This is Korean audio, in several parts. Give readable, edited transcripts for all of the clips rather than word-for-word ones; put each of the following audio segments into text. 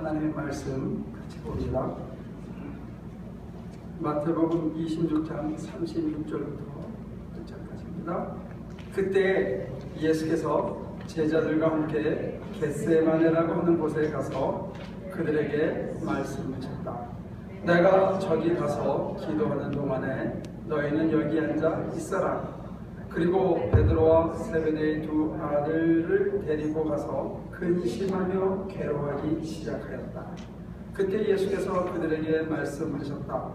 하나님의 말씀 같이 봅니다. 마태복음 26장 36절부터 6절까지입니다. 그때 예수께서 제자들과 함께 겟세마네라고 하는 곳에 가서 그들에게 말씀하셨다. 내가 저기 가서 기도하는 동안에 너희는 여기 앉아 있어라. 그리고 베드로와 세베대의 두 아들을 데리고 가서 근심하며 괴로워하기 시작하였다. 그때 예수께서 그들에게 말씀하셨다.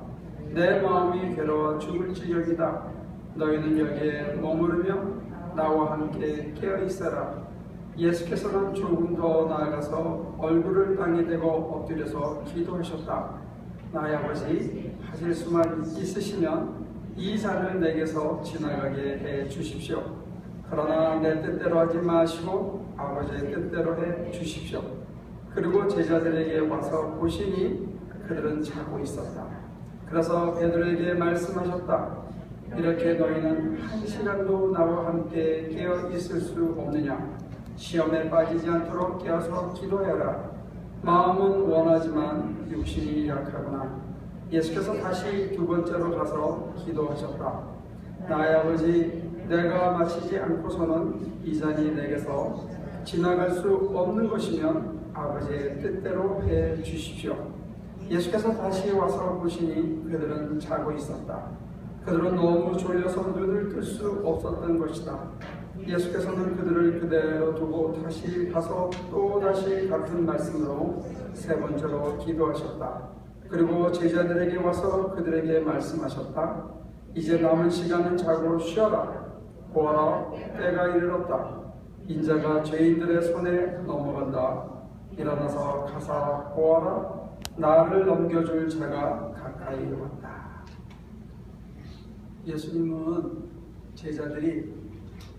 내 마음이 괴로워 죽을 지경이다. 너희는 여기에 머무르며 나와 함께 깨어 있어라. 예수께서는 조금 더 나아가서 얼굴을 땅에 대고 엎드려서 기도하셨다. 나의 아버지, 하실 수만 있으시면 이 잔을 내게서 지나가게 해 주십시오. 그러나 내 뜻대로 하지 마시고 아버지의 뜻대로 해 주십시오. 그리고 제자들에게 와서 보시니 그들은 자고 있었다. 그래서 베드로에게 말씀하셨다. 이렇게 너희는 한 시간도 나와 함께 깨어 있을 수 없느냐? 시험에 빠지지 않도록 깨어서 기도해라. 마음은 원하지만 육신이 약하구나. 예수께서 다시 두 번째로 가서 기도하셨다. 나의 아버지, 내가 마치지 않고서는 이 잔이 내게서 지나갈 수 없는 것이면 아버지의 뜻대로 해 주십시오. 예수께서 다시 와서 보시니 그들은 자고 있었다. 그들은 너무 졸려서 눈을 뜰 수 없었던 것이다. 예수께서는 그들을 그대로 두고 다시 가서 또 다시 같은 말씀으로 세 번째로 기도하셨다. 그리고 제자들에게 와서 그들에게 말씀하셨다. 이제 남은 시간은 자고 쉬어라. 보아라, 때가 이르렀다. 인자가 죄인들의 손에 넘어간다. 일어나서 가사 보아라. 나를 넘겨줄 자가 가까이 왔다. 예수님은 제자들이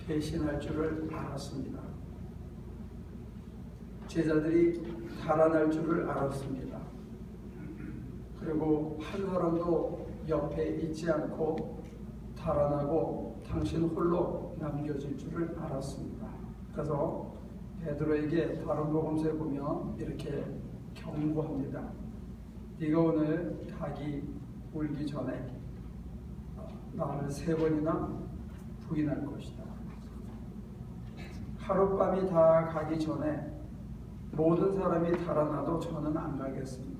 배신할 줄을 알았습니다. 제자들이 달아날 줄을 알았습니다. 그리고 한 사람도 옆에 있지 않고 달아나고 당신 홀로 남겨질 줄을 알았습니다. 그래서 베드로에게 다른 복음서에 보면 이렇게 경고합니다. 네가 오늘 닭이 울기 전에 나를 세 번이나 부인할 것이다. 하룻밤이 다 가기 전에 모든 사람이 달아나도 저는 안 가겠습니다.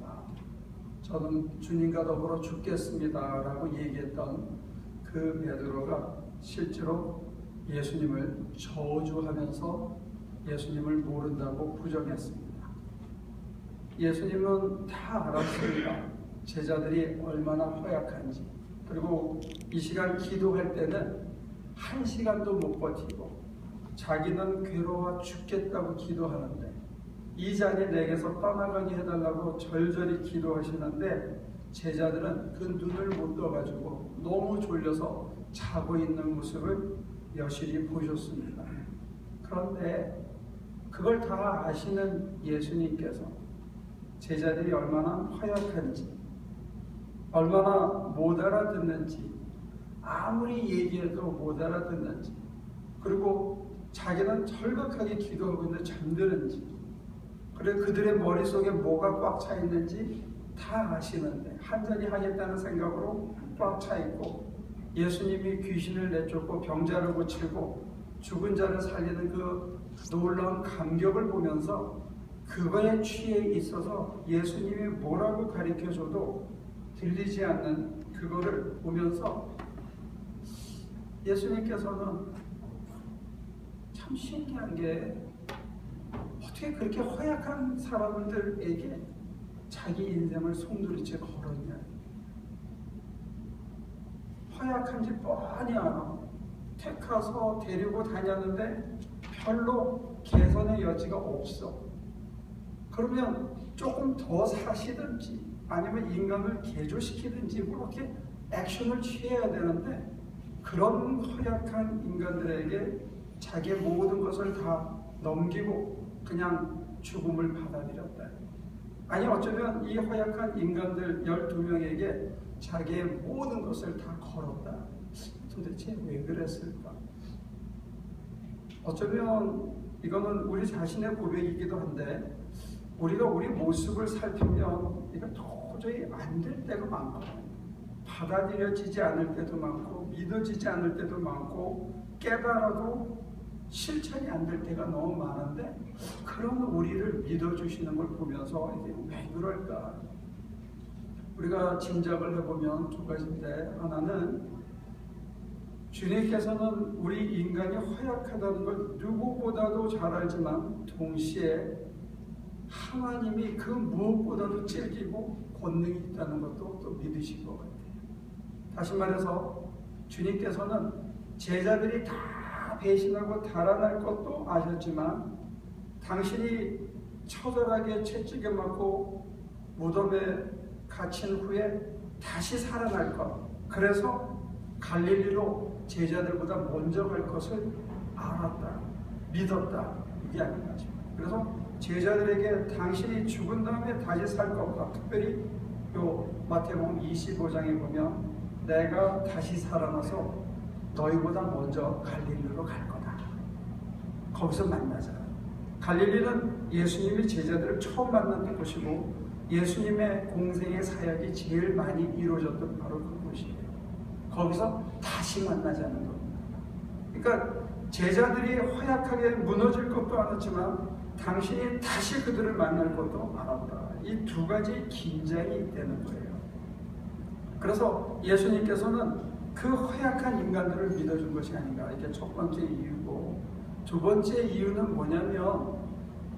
저는 주님과 더불어 죽겠습니다 라고 얘기했던 그 베드로가 실제로 예수님을 저주하면서 예수님을 모른다고 부정했습니다. 예수님은 다 알았습니다. 제자들이 얼마나 허약한지. 그리고 이 시간 기도할 때는 한 시간도 못 버티고 자기는 괴로워 죽겠다고 기도하는데 이 잔이 내게서 떠나가게 해달라고 절절히 기도하시는데 제자들은 그 눈을 못 떠가지고 너무 졸려서 자고 있는 모습을 여실히 보셨습니다. 그런데 그걸 다 아시는 예수님께서 제자들이 얼마나 허약한지, 얼마나 못 알아듣는지, 아무리 얘기해도 못 알아듣는지, 그리고 자기는 절박하게 기도하고 있는데 잠드는지, 그래 그들의 머릿속에 뭐가 꽉 차 있는지 다 아시는데 한잔이 하겠다는 생각으로 꽉 차 있고 예수님이 귀신을 내쫓고 병자를 고치고 죽은 자를 살리는 그 놀라운 감격을 보면서 그거에 취해 있어서 예수님이 뭐라고 가르쳐줘도 들리지 않는 그거를 보면서 예수님께서는 참 신기한 게 어떻게 그렇게 허약한 사람들에게 자기 인생을 송두리째 걸었냐. 허약한지 뻔히 알아. 택해서 데리고 다녔는데 별로 개선의 여지가 없어. 그러면 조금 더 사시든지 아니면 인간을 개조시키든지 그렇게 액션을 취해야 되는데 그런 허약한 인간들에게 자기의 모든 것을 다 넘기고 그냥 죽음을 받아들였다. 아니 어쩌면 이 허약한 인간들 12명에게 자기의 모든 것을 다 걸었다. 도대체 왜 그랬을까? 어쩌면 이거는 우리 자신의 고백이기도 한데 우리가 우리 모습을 살피면 이거 도저히 안 될 때가 많고, 받아들여지지 않을 때도 많고, 믿어지지 않을 때도 많고, 깨달아도 실천이 안 될 때가 너무 많은데, 그런 우리를 믿어주시는 걸 보면서 이게 왜 그럴까? 우리가 짐작을 해보면 두 가지인데, 하나는 주님께서는 우리 인간이 허약하다는 걸 누구보다도 잘 알지만 동시에 하나님이 그 무엇보다도 질기고 권능이 있다는 것도 또 믿으신 것 같아요. 다시 말해서 주님께서는 제자들이 다 배신하고 달아날 것도 아셨지만 당신이 처절하게 채찍에 맞고 무덤에 갇힌 후에 다시 살아날 것, 그래서 갈릴리로 제자들보다 먼저 갈 것을 알았다, 믿었다, 이게 아닌가 싶어요. 그래서 제자들에게 당신이 죽은 다음에 다시 살 것과, 특별히 요 마태복음 25장에 보면 내가 다시 살아나서 너희보다 먼저 갈릴리로 갈 거다, 거기서 만나자. 갈릴리는 예수님이 제자들을 처음 만났던 곳이고 예수님의 공생의 사역이 제일 많이 이루어졌던 바로 그곳이에요. 거기서 다시 만나자는 겁니다. 그러니까 제자들이 허약하게 무너질 것도 알았지만 당신이 다시 그들을 만날 것도 알았다. 이 두 가지 긴장이 되는 거예요. 그래서 예수님께서는 그 허약한 인간들을 믿어준 것이 아닌가, 이게 첫 번째 이유고, 두 번째 이유는 뭐냐면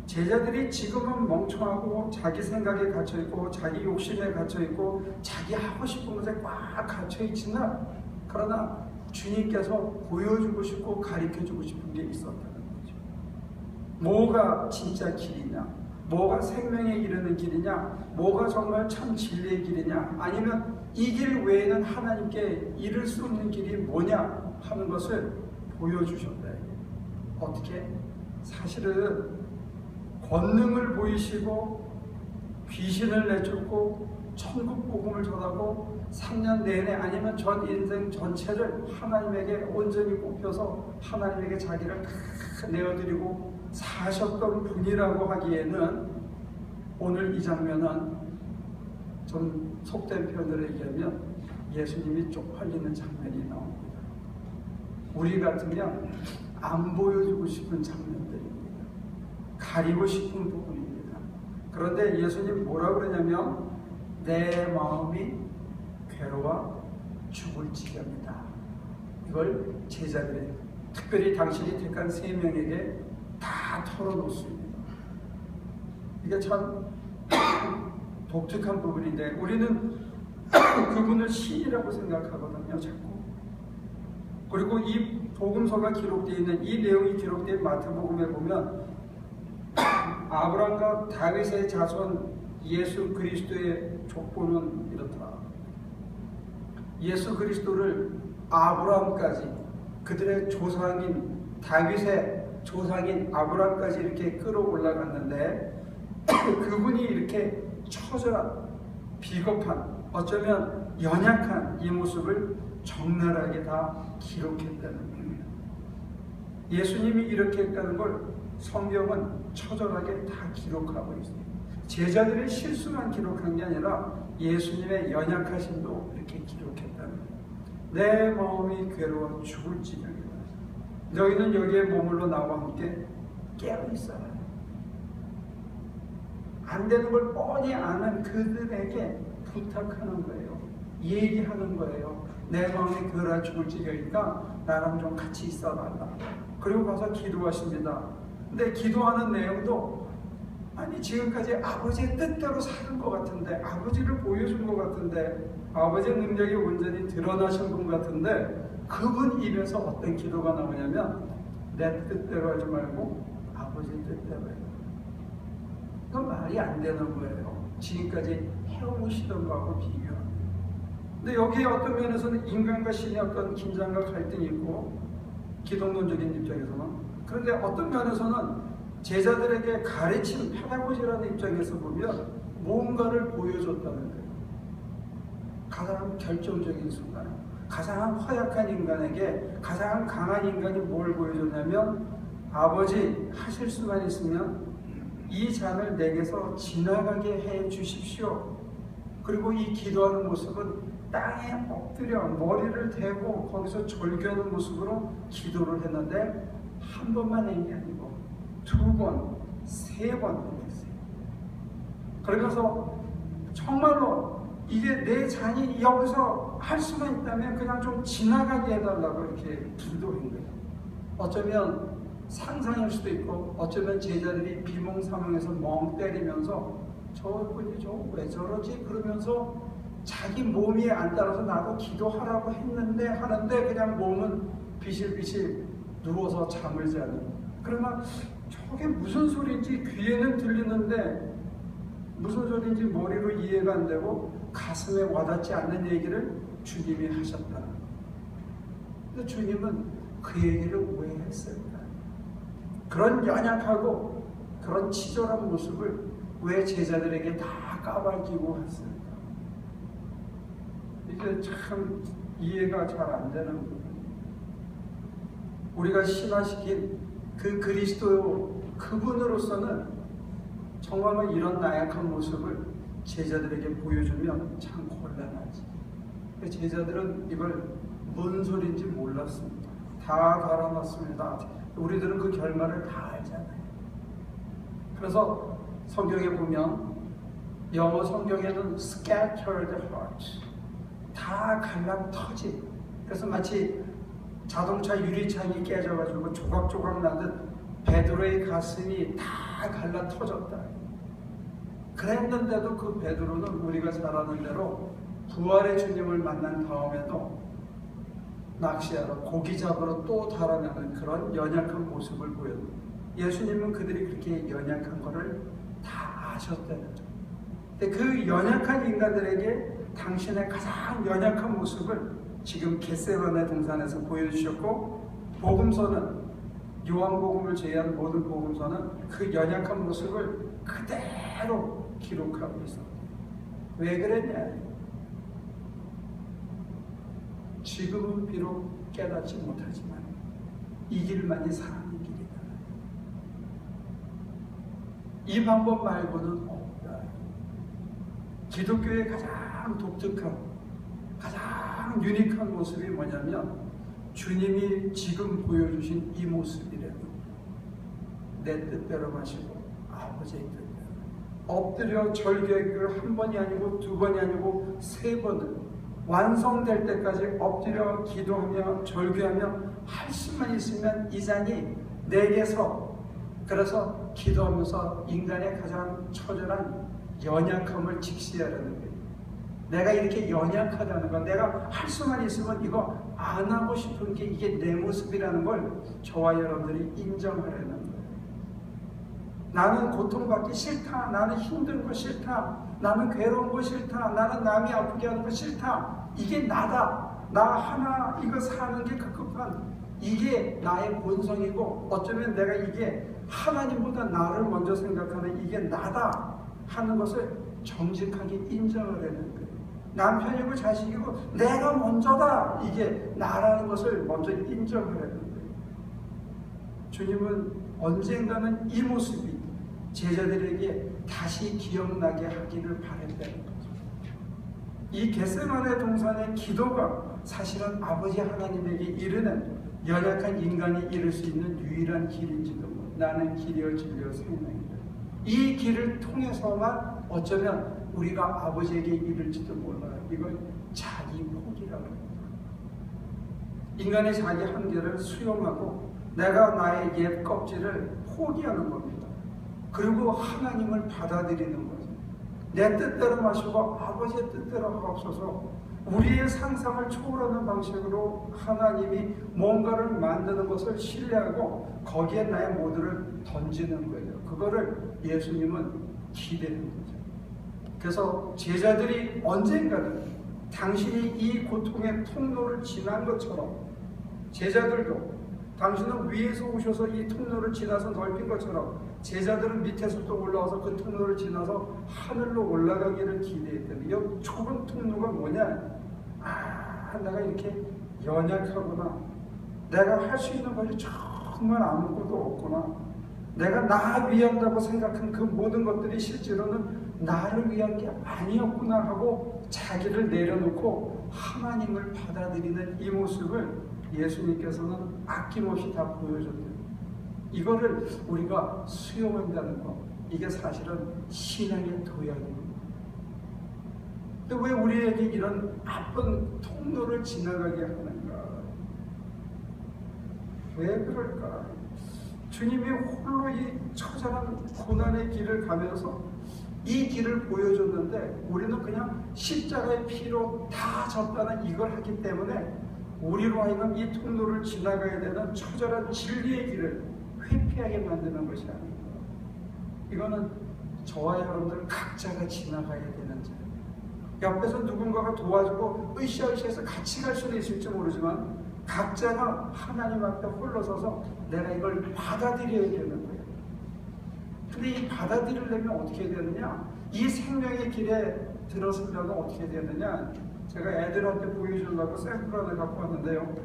제자들이 지금은 멍청하고 자기 생각에 갇혀있고 자기 욕심에 갇혀있고 자기 하고 싶은 것에 꽉 갇혀있지만, 그러나 주님께서 보여주고 싶고 가르쳐주고 싶은 게 있었다는 거죠. 뭐가 진짜 길이냐, 뭐가 생명에 이르는 길이냐, 뭐가 정말 참 진리의 길이냐, 아니면 이 길 외에는 하나님께 이를 수 없는 길이 뭐냐 하는 것을 보여주셨다. 어떻게? 사실은 권능을 보이시고 귀신을 내쫓고 천국 복음을 전하고 3년 내내 아니면 전 인생 전체를 하나님에게 온전히 꼽혀서 하나님에게 자기를 다 내어드리고 사셨던 분이라고 하기에는, 오늘 이 장면은 좀 속된 표현으로 얘기하면 예수님이 쪽팔리는 장면이 나옵니다. 우리 같으면 안 보여주고 싶은 장면들입니다. 가리고 싶은 부분입니다. 그런데 예수님 뭐라 그러냐면 내 마음이 괴로워 죽을 지경이다. 이걸 제자들의, 특별히 당신이 택한 3명에게 다 털어놓습니다. 이게 참 독특한 부분인데 우리는 그분을 신이라고 생각하거든요, 자꾸. 그리고 이 복음서가 기록되어 있는, 이 내용이 기록된 마태복음에 보면 아브라함과 다윗의 자손 예수 그리스도의 족보는 이렇다. 예수 그리스도를 아브라함까지, 그들의 조상인 다윗의 조상인 아브라함까지 이렇게 끌어올라갔는데 그분이 이렇게 처절한, 비겁한, 어쩌면 연약한 이 모습을 적나라하게 다 기록했다는 겁니다. 예수님이 이렇게 했다는 걸 성경은 처절하게 다 기록하고 있어요. 제자들의 실수만 기록한 게 아니라 예수님의 연약하심도 이렇게 기록했다는 거예요. 내 마음이 괴로워 죽을 지경이다. 너희는 여기에 머물러 나와 함께 깨어있어라. 안 되는 걸 뻔히 아는 그들에게 부탁하는 거예요. 얘기하는 거예요. 내 마음이 괴로워 죽을 지경이니까 나랑 좀 같이 있어달라. 그리고 가서 기도하십니다. 근데 기도하는 내용도, 아니 지금까지 아버지의 뜻대로 사는 것 같은데, 아버지를 보여준 것 같은데, 아버지의 능력이 온전히 드러나신 분 같은데, 그분 입에서 어떤 기도가 나오냐면 내 뜻대로 하지 말고 아버지 뜻대로 해요. 그건 말이 안 되는 거예요. 지금까지 해오시던 거하고 비교합니다. 근데 여기에 어떤 면에서는 인간과 신의 어떤 긴장과 갈등이 있고, 기독론적인 입장에서는. 그런데 어떤 면에서는 제자들에게 가르친 페다고지라는 입장에서 보면 뭔가를 보여줬다는 거예요. 가장 결정적인 순간, 가장 허약한 인간에게 가장 강한 인간이 뭘 보여줬냐면, 아버지 하실 수만 있으면 이 잔을 내게서 지나가게 해 주십시오. 그리고 이 기도하는 모습은 땅에 엎드려 머리를 대고 거기서 절규하는 모습으로 기도를 했는데 한 번만 한 게 아니고 2번, 3번 했어요. 그러면서 정말로 이게 내 잔이 여기서 할 수만 있다면 그냥 좀 지나가게 해달라고 이렇게 기도한 거예요. 어쩌면 상상일 수도 있고 어쩌면 제자들이 비몽사몽에서 멍 때리면서 저분이 왜 저러지? 그러면서 자기 몸이 안 따라서 나도 기도하라고 했는데 하는데 그냥 몸은 비실비실 누워서 잠을 자는. 그러나 저게 무슨 소리인지 귀에는 들리는데 무슨 소리인지 머리로 이해가 안 되고 가슴에 와닿지 않는 얘기를 주님이 하셨다. 근데 주님은 그 얘기를 왜 했을까? 그런 연약하고 그런 치졸한 모습을 왜 제자들에게 다 까발기고 했을까? 이게 참 이해가 잘 안 되는 부분이에요. 우리가 신화시킨 그 그리스도 그분으로서는 정말로 이런 나약한 모습을 제자들에게 보여주면 참 곤란하지. 제자들은 이걸 뭔 소리인지 몰랐습니다. 다 달아놨습니다. 우리들은 그 결말을 다 알잖아요. 그래서 성경에 보면 영어 성경에는 scattered heart, 다 갈라 터진. 그래서 마치 자동차 유리창이 깨져가지고 조각조각 나듯 베드로의 가슴이 다 갈라 터졌다. 그랬는데도 그 베드로는 우리가 잘 아는 대로 부활의 주님을 만난 다음에도 낚시하러 고기 잡으러 또 달아나는 그런 연약한 모습을 보였는데 예수님은 그들이 그렇게 연약한 것을 다 아셨다는 거죠. 근데 그 연약한 인간들에게 당신의 가장 연약한 모습을 지금 겟세마네 동산에서 보여주셨고, 복음서는 요한복음을 제외한 모든 복음서는 그 연약한 모습을 그대로 기록하고 있습니다. 왜 그랬냐? 지금은 비록 깨닫지 못하지만 이 길만이 사는 길이다. 이 방법 말고는 없다. 기독교의 가장 독특한, 가장 유니크한 모습이 뭐냐면 주님이 지금 보여주신 이 모습이래요. 내 뜻대로 마시고 아버지의 뜻대로 엎드려 절개를 한 번이 아니고 두 번이 아니고 3번을 완성될 때까지 엎드려 기도하며 절규하며 할 수만 있으면 이 잔이 내게서, 그래서 기도하면서 인간의 가장 처절한 연약함을 직시하려는 거예요. 내가 이렇게 연약하다는 건, 내가 할 수만 있으면 이거 안 하고 싶은 게 이게 내 모습이라는 걸 저와 여러분들이 인정하려는 거예요. 나는 고통받기 싫다. 나는 힘든 거 싫다. 나는 괴로운 거 싫다. 나는 남이 아프게 하는 거 싫다. 이게 나다. 나 하나 이거 사는 게 급급한, 이게 나의 본성이고 어쩌면 내가 이게 하나님보다 나를 먼저 생각하는 이게 나다 하는 것을 정직하게 인정하려는 거예요. 남편이고 자식이고 내가 먼저다, 이게 나라는 것을 먼저 인정하려는 거예요. 주님은 언젠가는 이 모습이 제자들에게 다시 기억나게 하기를 바랬다는 거죠. 이 겟세마네 동산의 기도가 사실은 아버지 하나님에게 이르는, 연약한 인간이 이룰 수 있는 유일한 길인지도 모르. 나는 길이요 진리요 생명이다. 이 길을 통해서만 어쩌면 우리가 아버지에게 이를지도 몰라요. 이걸 자기 포기라고 합니다. 인간의 자기 한계를 수용하고 내가 나의 옛 껍질을 포기하는 겁니다. 그리고 하나님을 받아들이는 거죠. 내 뜻대로 마시고 아버지의 뜻대로 하옵소서. 우리의 상상을 초월하는 방식으로 하나님이 뭔가를 만드는 것을 신뢰하고 거기에 나의 모두를 던지는 거예요. 그거를 예수님은 기대는 거죠. 그래서 제자들이 언젠가는 당신이 이 고통의 통로를 지난 것처럼 제자들도, 당신은 위에서 오셔서 이 통로를 지나서 넓힌 것처럼 제자들은 밑에서 또 올라와서 그 통로를 지나서 하늘로 올라가기를 기대했더니 이 좁은 통로가 뭐냐? 내가 이렇게 연약하구나. 내가 할 수 있는 것이 정말 아무것도 없구나. 내가 나 위한다고 생각한 그 모든 것들이 실제로는 나를 위한 게 아니었구나 하고 자기를 내려놓고 하나님을 받아들이는 이 모습을 예수님께서는 아낌없이 다 보여줬대요. 이거를 우리가 수용한다는 거, 이게 사실은 신앙의 도약입니다. 근데 왜 우리에게 이런 나쁜 통로를 지나가게 하는가? 왜 그럴까? 주님이 홀로 이 처절한 고난의 길을 가면서 이 길을 보여줬는데 우리는 그냥 십자가의 피로 다 졌다는 이걸 하기 때문에 우리로 하여금 이 통로를 지나가야 되는 처절한 진리의 길을 회피하게 만드는 것이 아닙니다. 이거는 저와 여러분들 각자가 지나가야 되는 길. 옆에서 누군가가 도와주고 으쌰으쌰해서 같이 갈 수도 있을지 모르지만 각자가 하나님 앞에 홀로 서서 내가 이걸 받아들여야 되는 거예요. 근데 이 받아들이려면 어떻게 되느냐? 이 생명의 길에 들어서려면 어떻게 되느냐? 제가 애들한테 보여주려고 샘플 하나 갖고 왔는데요.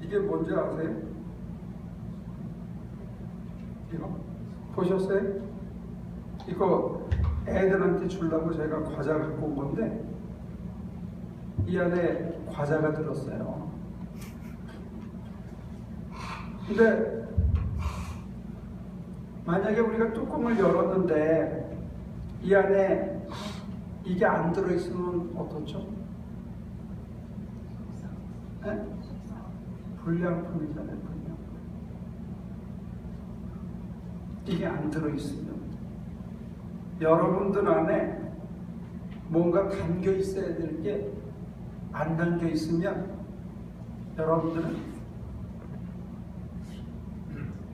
이게 뭔지 아세요? 이거? 보셨어요? 이거 애들한테 주려고 제가 과자 갖고 온 건데 이 안에 과자가 들었어요. 근데 만약에 우리가 뚜껑을 열었는데 이 안에 이게 안 들어있으면 어떻죠? 네? 불량품이잖아요. 불량품. 이게 안 들어있으면 여러분들 안에 뭔가 담겨 있어야 될 게 안 담겨 있으면 여러분들은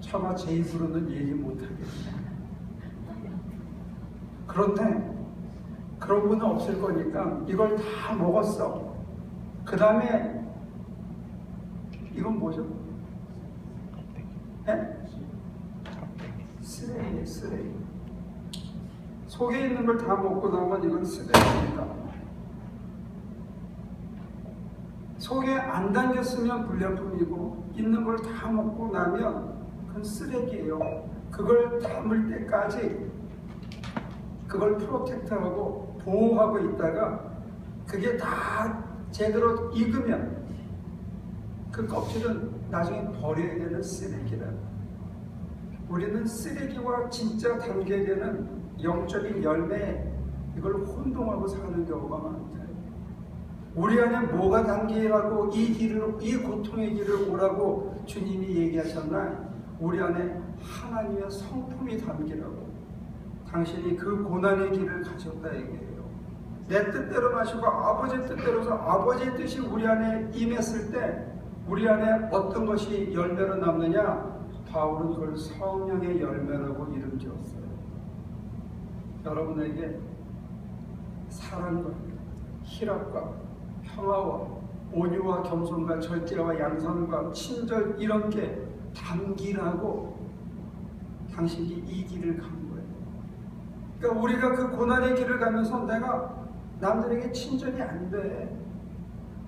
차마 제 입으로는 얘기 못하겠어요. 그런데 그런 분은 없을 거니까 이걸 다 먹었어. 그 다음에 이건 뭐죠? 네? 쓰레기예요, 쓰레기. 속에 있는 걸 다 먹고 나면 이건 쓰레기입니다. 속에 안 담겼으면 불량품이고 있는 걸 다 먹고 나면 그건 쓰레기예요. 그걸 담을 때까지 그걸 프로텍트하고 보호하고 있다가 그게 다 제대로 익으면 그 껍질은 나중에 버려야 되는 쓰레기다. 우리는 쓰레기와 진짜 담겨야 되는 영적인 열매, 이걸 혼동하고 사는 경우가 많다. 우리 안에 뭐가 담기라고 이 길을, 이 고통의 길을 오라고 주님이 얘기하셨나? 우리 안에 하나님의 성품이 담기라고. 당신이 그 고난의 길을 가셨다 얘기해요. 내 뜻대로 마시고 아버지 뜻대로서 아버지의 뜻이 우리 안에 임했을 때 우리 안에 어떤 것이 열매로 남느냐? 바울은 그걸 성령의 열매라고 이름 지었어요. 여러분에게 사랑과 희락과 평화와 온유와 겸손과 절제와 양선과 친절 이런 게 담기라고 당신이 이 길을 간 거예요. 그러니까 우리가 그 고난의 길을 가면서 내가 남들에게 친절이 안 돼.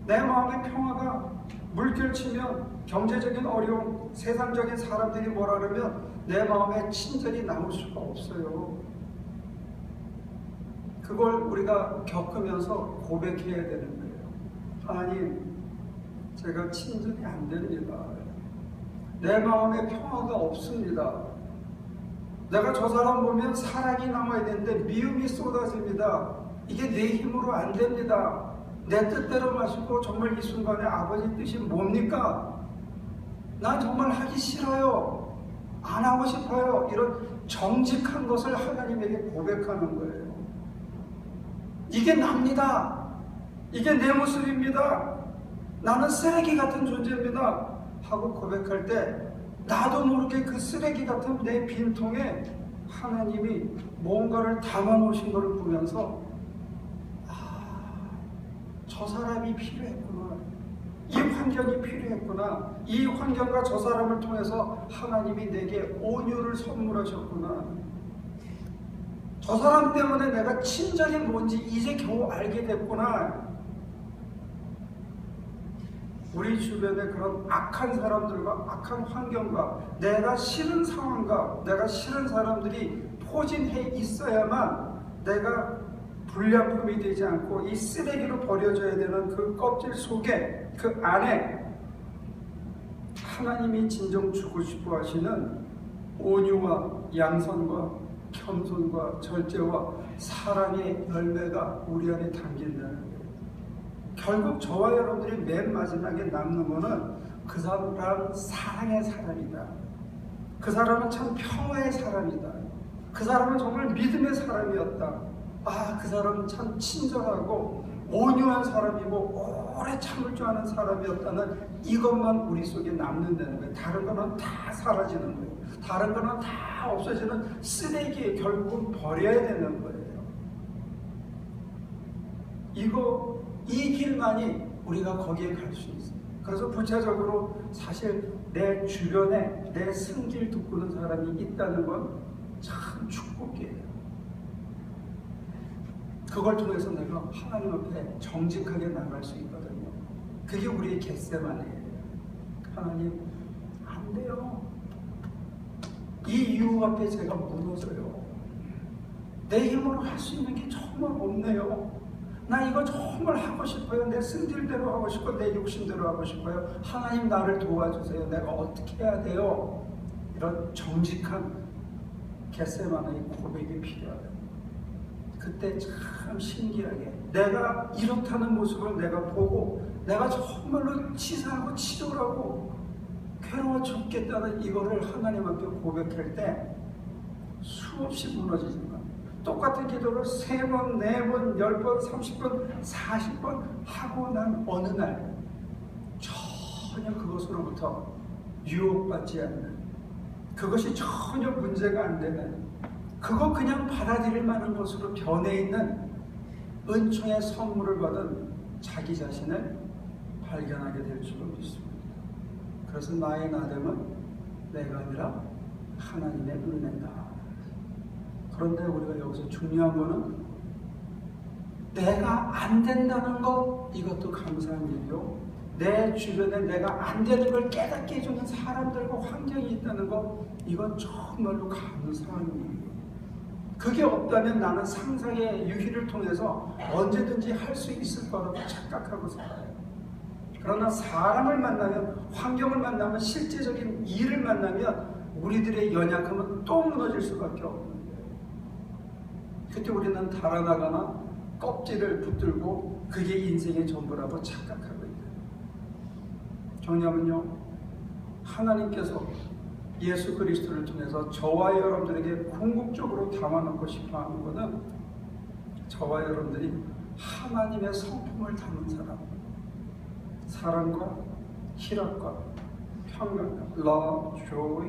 내 마음의 평화가 물결치면 경제적인 어려움, 세상적인 사람들이 뭐라 그러면 내 마음에 친절이 나올 수가 없어요. 그걸 우리가 겪으면서 고백해야 되는 거예요. 하나님, 제가 친절이 안 됩니다. 내 마음에 평화가 없습니다. 내가 저 사람 보면 사랑이 남아야 되는데 미움이 쏟아집니다. 이게 내 힘으로 안 됩니다. 내 뜻대로 마시고 정말 이 순간에 아버지 뜻이 뭡니까? 난 정말 하기 싫어요. 안 하고 싶어요. 이런 정직한 것을 하나님에게 고백하는 거예요. 이게 납니다. 이게 내 모습입니다. 나는 쓰레기 같은 존재입니다. 하고 고백할 때 나도 모르게 그 쓰레기 같은 내 빈통에 하나님이 뭔가를 담아놓으신 것을 보면서 저 사람이 필요했구나. 이 환경이 필요했구나. 이 환경과 저 사람을 통해서 하나님이 내게 온유를 선물하셨구나. 저 사람 때문에 내가 친절이 뭔지 이제 겨우 알게 됐구나. 우리 주변에 그런 악한 사람들과 악한 환경과 내가 싫은 상황과 내가 싫은 사람들이 포진해 있어야만 내가 불량품이 되지 않고 이 쓰레기로 버려져야 되는 그 껍질 속에 그 안에 하나님이 진정 주고 싶어 하시는 온유와 양선과 겸손과 절제와 사랑의 열매가 우리 안에 담긴다는 거예요. 결국 저와 여러분들이 맨 마지막에 남는 거는 그 사람은 사랑의 사람이다. 그 사람은 참 평화의 사람이다. 그 사람은 정말 믿음의 사람이었다. 아, 그 사람은 참 친절하고 온유한 사람이고 오래 참을 줄 아는 사람이었다는 이것만 우리 속에 남는다는 거예요. 다른 거는 다 사라지는 거예요. 다른 거는 다 없어지는 쓰레기에 결국은 버려야 되는 거예요. 이 길만이 우리가 거기에 갈 수 있어요. 그래서 부차적으로 사실 내 주변에 내 승질 돋구는 사람이 있다는 건 참 축복이에요. 그걸 통해서 내가 하나님 앞에 정직하게 나갈 수 있거든요. 그게 우리의 겟세마네예요. 하나님, 안 돼요. 이 유혹 앞에 제가 무너져요. 내 힘으로 할 수 있는 게 정말 없네요. 나 이거 정말 하고 싶어요. 내 승질대로 하고 싶고 내 욕심대로 하고 싶어요. 하나님 나를 도와주세요. 내가 어떻게 해야 돼요? 이런 정직한 겟세마네의 고백이 필요하다. 그때 참 신기하게 내가 이렇다는 모습을 내가 보고 내가 정말로 치사하고 치졸하고 괴로워 죽겠다는 이거를 하나님 앞에 고백할 때 수없이 무너지지만 똑같은 기도를 3번, 4번, 10번, 30번, 40번 하고 난 어느 날 전혀 그것으로부터 유혹받지 않는, 그것이 전혀 문제가 안 되는, 그거 그냥 받아들일 만한 것으로 변해 있는 은총의 선물을 받은 자기 자신을 발견하게 될 줄로 믿습니다. 그래서 나의 나됨은 내가 아니라 하나님의 은혜다. 그런데 우리가 여기서 중요한 거는 내가 안 된다는 것, 이것도 감사한 일이요. 내 주변에 내가 안 되는 걸 깨닫게 해주는 사람들과 환경이 있다는 것, 이건 정말로 감사한 일이에요. 그게 없다면 나는 상상의 유희를 통해서 언제든지 할 수 있을 거라고 착각하고 살아요. 그러나 사람을 만나면, 환경을 만나면, 실제적인 일을 만나면 우리들의 연약함은 또 무너질 수밖에 없는 거예요. 그때 우리는 달아나거나 껍질을 붙들고 그게 인생의 전부라고 착각하고 있어요. 정리하면요, 하나님께서 예수 그리스도를 통해서 저와 여러분들에게 궁극적으로 담아놓고 싶어 하는 것은 저와 여러분들이 하나님의 성품을 담은 사람, 사랑과 희락과 평강과 love, joy,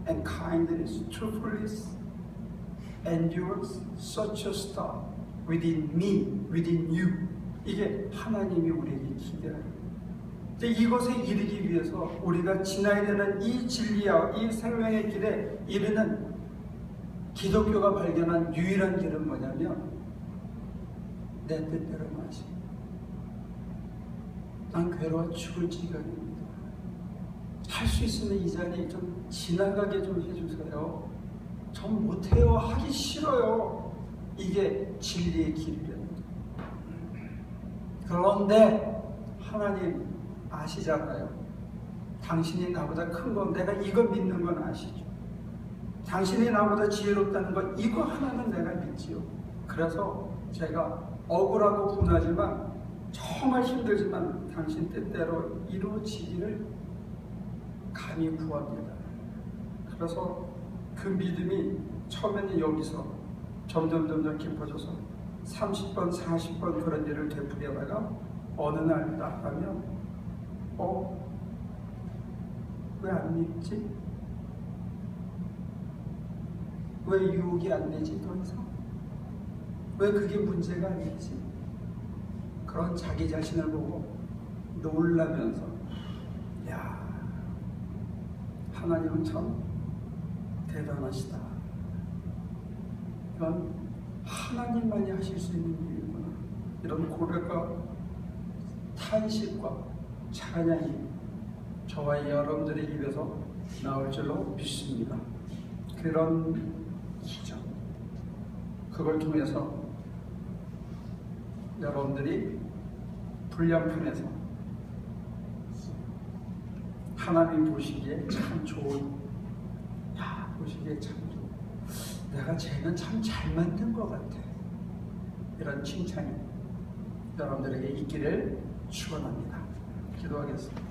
and kindness, truthfulness, endurance, such a star within me, within you. 이게 하나님이 우리에게 기대하는 거예요. 이것에 이르기 위해서 우리가 지나야 되는 이 진리와 이 생명의 길에 이르는 기독교가 발견한 유일한 길은 뭐냐면 내 뜻대로 마시. 난 괴로워 죽을 지경입니다. 할 수 있으면 이 자리 좀 지나가게 좀 해주세요. 전 못해요. 하기 싫어요. 이게 진리의 길이랍니다. 그런데 하나님 아시잖아요. 당신이 나보다 큰 건, 내가 이거 믿는 건 아시죠. 당신이 나보다 지혜롭다는 건 이거 하나는 내가 믿지요. 그래서 제가 억울하고 분하지만 정말 힘들지만 당신 뜻대로 이루어지기를 감히 구합니다. 그래서 그 믿음이 처음에는 여기서 점점 깊어져서 30번, 40번 그런 일을 되풀이하다가 어느 날 딱 가면 왜 안 믿지? 왜 유혹이 안 되지 더 이상? 왜 그게 문제가 아니지? 그런 자기 자신을 보고 놀라면서 야, 하나님은 참 대단하시다. 이건 하나님만이 하실 수 있는 일이구나. 이런 고백과 탄식과 찬양이 저와 여러분들의 입에서 나올 줄로 믿습니다. 그런 기적, 그걸 통해서 여러분들이 불량품에서 하나님 보시기에 참 좋은, 보시기에 참 좋은, 내가 쟤는 참 잘 만든 것 같아, 이런 칭찬이 여러분들에게 있기를 축원합니다. 기도하겠습니다.